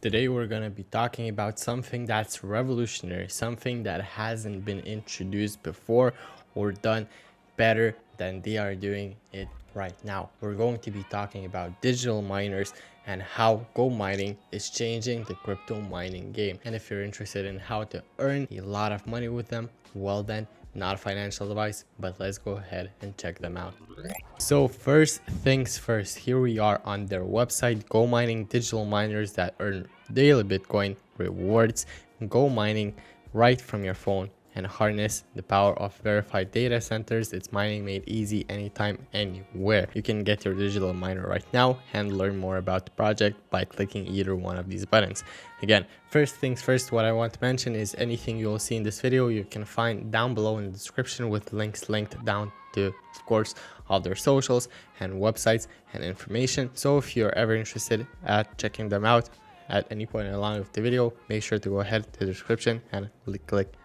Today we're going to be talking about something that's revolutionary, something that hasn't been introduced before or done better than they are doing it right now. We're going to be talking about digital miners and how GoMining is changing the crypto mining game. And if you're interested in how to earn a lot of money with them, well then, not financial advice, but let's go ahead and check them out. So first things first, here we are on their website, GoMining, digital miners that earn daily Bitcoin rewards. Go mining right from your phone and harness the power of verified data centers. It's mining made easy anytime, anywhere. You can get your digital miner right now and learn more about the project by clicking either one of these buttons. Again, first things first, what I want to mention is anything you will see in this video you can find down below in the description with links linked down to, of course, all their socials and websites and information. So if you're ever interested at checking them out at any point along the video, make sure to go ahead to the description and click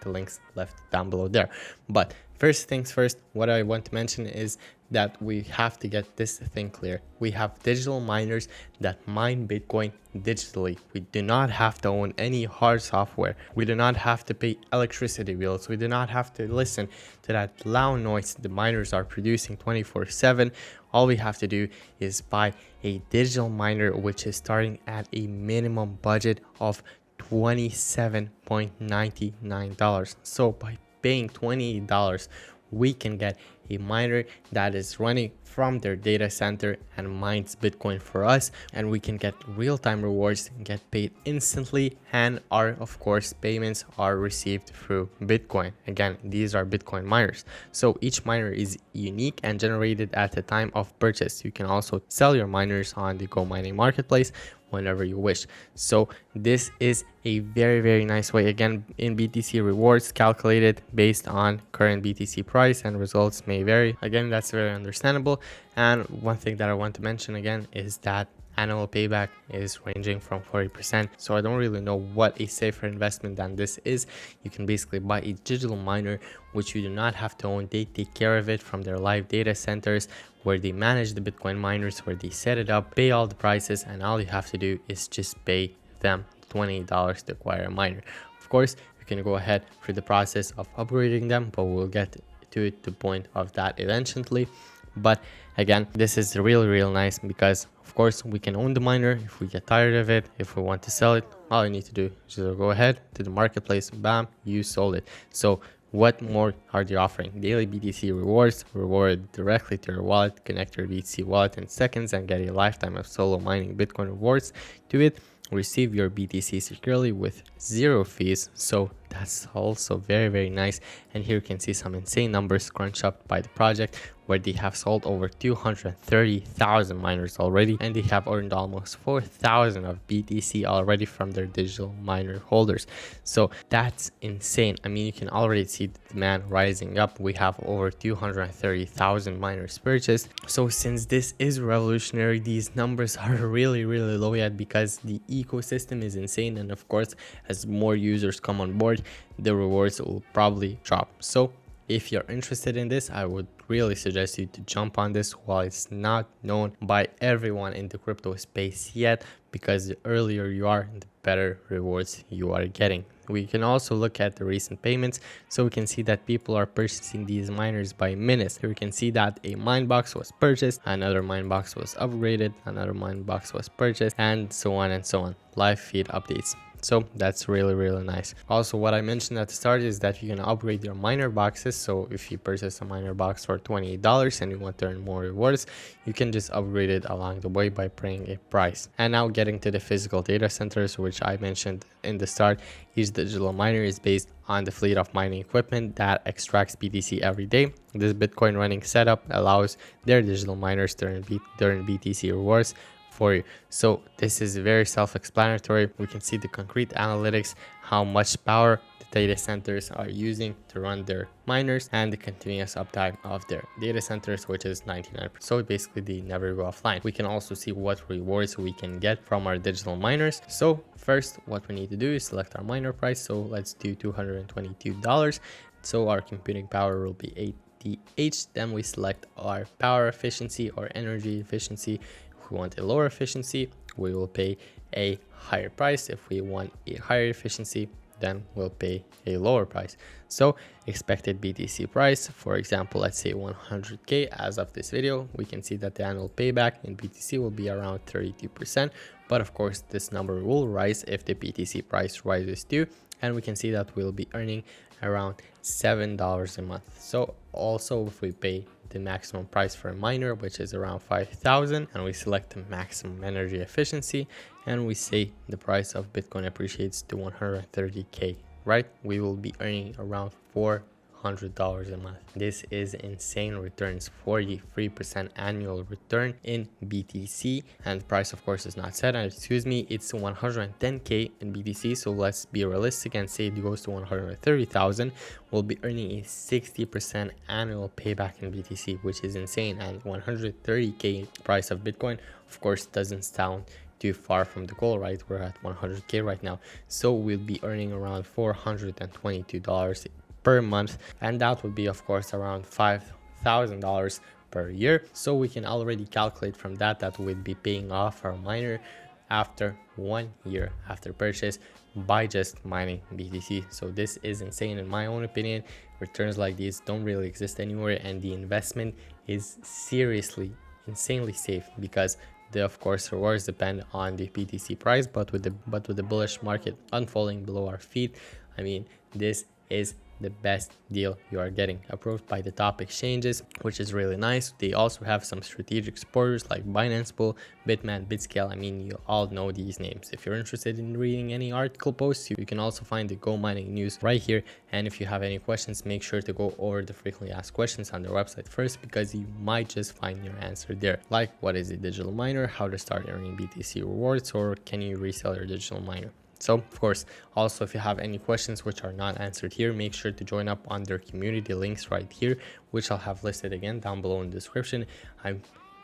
the links left down below there. But first things first, what I want to mention is that we have to get this thing clear. We have digital miners that mine Bitcoin digitally. We do not have to own any hard software. We do not have to pay electricity bills. We do not have to listen to that loud noise the miners are producing 24/7. All we have to do is buy a digital miner, which is starting at a minimum budget of $27.99. So by paying $28, we can get a miner that is running from their data center and mines Bitcoin for us, and we can get real-time rewards, get paid instantly, and our, of course, payments are received through Bitcoin. Again, these are Bitcoin miners. So each miner is unique and generated at the time of purchase. You can also sell your miners on the GoMining marketplace whenever you wish. So this is a very nice way. Again, in BTC rewards calculated based on current BTC price, and results may vary. Again, that's very understandable. And one thing that I want to mention again is that annual payback is ranging from 40%. So I don't really know what a safer investment than this is. You can basically buy a digital miner, which you do not have to own. They take care of it from their live data centers, where they manage the Bitcoin miners, where they set it up, pay all the prices, and all you have to do is just pay them $20 to acquire a miner. Of course, you can go ahead through the process of upgrading them, but we'll get to the point of that eventually. But again, this is real nice because of course we can own the miner. If we get tired of it, if we want to sell it, all you need to do is just go ahead to the marketplace, bam, you sold it. So what more are they offering? Daily BTC rewards, reward directly to your wallet. Connect your BTC wallet in seconds and get a lifetime of solo mining Bitcoin rewards to it. Receive your BTC securely with 0 fees. So that's also very nice. And here you can see some insane numbers crunched up by the project, where they have sold over 230,000 miners already, and they have earned almost 4,000 of BTC already from their digital miner holders. So that's insane. I mean, you can already see the demand rising up. We have over 230,000 miners purchased. So since this is revolutionary, these numbers are really low yet, because the ecosystem is insane, and of course, as more users come on board, the rewards will probably drop. So if you're interested in this, I would really suggest you to jump on this while it's not known by everyone in the crypto space yet, because the earlier you are, the better rewards you are getting. We can also look at the recent payments, so we can see that people are purchasing these miners by minutes. Here we can see that a mine box was purchased, another mine box was upgraded, another mine box was purchased, and so on and so on. Live feed updates. So that's really nice. Also, what I mentioned at the start is that you can upgrade your miner boxes. So if you purchase a miner box for $28 and you want to earn more rewards, you can just upgrade it along the way by paying a price. And now getting to the physical data centers, which I mentioned in the start, each digital miner is based on the fleet of mining equipment that extracts BTC every day. This Bitcoin running setup allows their digital miners to earn BTC rewards for you. So this is very self-explanatory. We can see the concrete analytics, how much power the data centers are using to run their miners, and the continuous uptime of their data centers, which is 99%. So basically they never go offline. We can also see what rewards we can get from our digital miners. So first, what we need to do is select our miner price. So let's do $222. So our computing power will be 8TH. Then we select our power efficiency or energy efficiency. If we want a lower efficiency, we will pay a higher price. If we want a higher efficiency, then we'll pay a lower price. So expected BTC price, for example, let's say 100K as of this video, we can see that the annual payback in BTC will be around 32%. But of course, this number will rise if the BTC price rises too. And we can see that we'll be earning around $7 a month. So also if we pay the maximum price for a miner, which is around 5,000, and we select the maximum energy efficiency, and we say the price of Bitcoin appreciates to 130K, right? We will be earning around $400 a month. This is insane returns, 43% annual return in BTC, and the price of course is not set, and excuse me, it's 110K in BTC. So let's be realistic and say it goes to 130,000, we'll be earning a 60% annual payback in BTC, which is insane. And 130K price of Bitcoin of course doesn't sound too far from the goal, right? We're at 100K right now, so we'll be earning around $422 per month, and that would be of course around $5,000 per year. So we can already calculate from that we'd be paying off our miner after 1 year after purchase by just mining BTC. So this is insane in my own opinion. Returns like these don't really exist anywhere, and the investment is seriously insanely safe because of course rewards depend on the BTC price, but with the bullish market unfolding below our feet, I mean, this is the best deal you are getting. Approved by the top exchanges, which is really nice. They also have some strategic supporters like Binance Pool, Bitman, Bitscale. I mean, you all know these names. If you're interested in reading any article posts, you can also find the GoMining news right here. And if you have any questions, make sure to go over the frequently asked questions on their website first, because you might just find your answer there. Like, what is a digital miner, how to start earning BTC rewards, or can you resell your digital miner? So of course, also if you have any questions which are not answered here, make sure to join up on their community links right here, which I'll have listed again down below in the description.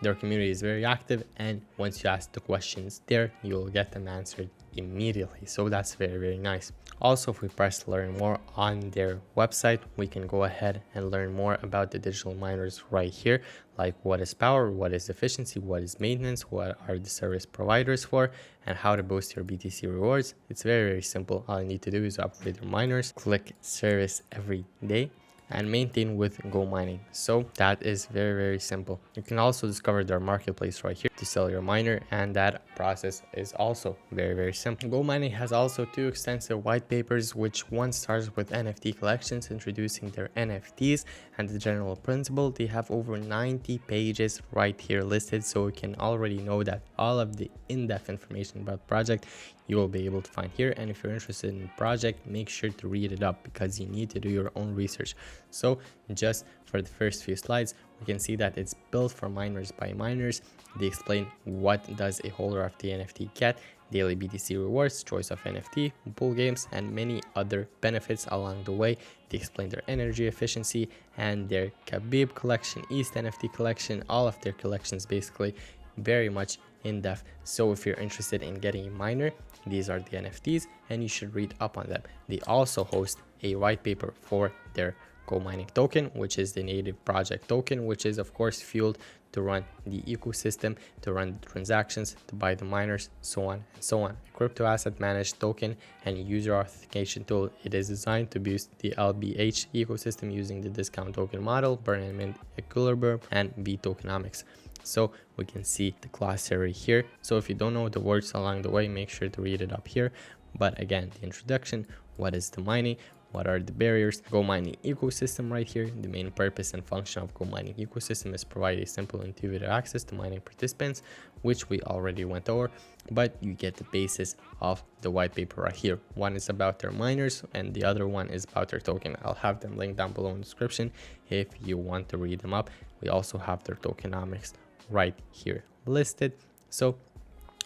Their community is very active, and once you ask the questions there, you'll get them answered immediately. So that's very, very nice. Also, if we press learn more on their website, we can go ahead and learn more about the digital miners right here, like what is power, what is efficiency, what is maintenance, what are the service providers for, and how to boost your BTC rewards. It's very, very simple. All you need to do is upgrade your miners, click service every day, and maintain with GoMining. So that is very, very simple. You can also discover their marketplace right here to sell your miner, and that process is also very, very simple. GoMining has also 2 extensive white papers, which one starts with NFT collections, introducing their NFTs and the general principle. They have over 90 pages right here listed, so you can already know that all of the in-depth information about the project you will be able to find here. And if you're interested in the project, make sure to read it up because you need to do your own research. So just for the first few slides, we can see that it's built for miners by miners. They explain what does a holder of the NFT get, daily BTC rewards, choice of NFT, pool games, and many other benefits along the way. They explain their energy efficiency and their Khabib collection, East NFT collection, all of their collections basically, very much in depth. So if you're interested in getting a miner, these are the NFTs and you should read up on them. They also host a white paper for their GoMining token, which is the native project token, which is of course fueled to run the ecosystem, to run the transactions, to buy the miners, so on and so on. A crypto asset managed token and user authentication tool. It is designed to boost the LBH ecosystem using the discount token model, burn and mint equilibrium, and B tokenomics. So we can see the glossary here. So if you don't know the words along the way, make sure to read it up here. But again, the introduction, what is the mining, what are the barriers, GoMining ecosystem right here. The main purpose and function of GoMining ecosystem is provide a simple intuitive access to mining participants, which we already went over, but you get the basis of the white paper right here. One is about their miners and the other one is about their token. I'll have them linked down below in the description if you want to read them up. We also have their tokenomics right here listed. So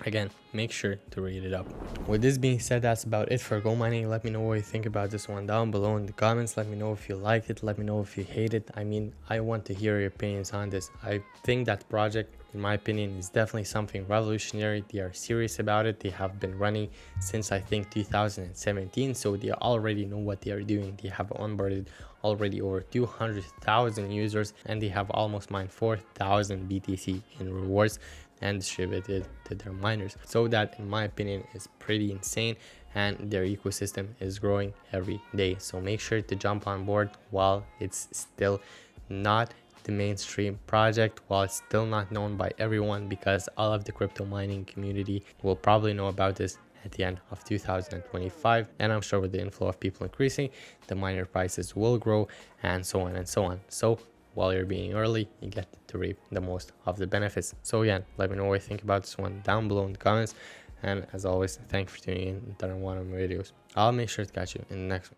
again, make sure to read it up. With this being said, that's about it for GoMining. Let me know what you think about this one down below in the comments. Let me know if you liked it. Let me know if you hate it. I mean, I want to hear your opinions on this. I think that project, in my opinion, is definitely something revolutionary. They are serious about it. They have been running since I think 2017, so they already know what they are doing. They have onboarded already over 200,000 users and they have almost mined 4,000 BTC in rewards. and distribute it to their miners. So that, in my opinion, is pretty insane, and their ecosystem is growing every day. So make sure to jump on board while it's still not the mainstream project, while it's still not known by everyone, because all of the crypto mining community will probably know about this at the end of 2025, and I'm sure with the inflow of people increasing, the miner prices will grow, and so on and so on. So while you're being early, you get to reap the most of the benefits. So again, let me know what you think about this one down below in the comments, and as always, thanks for tuning in to one of my videos. I'll make sure to catch you in the next one.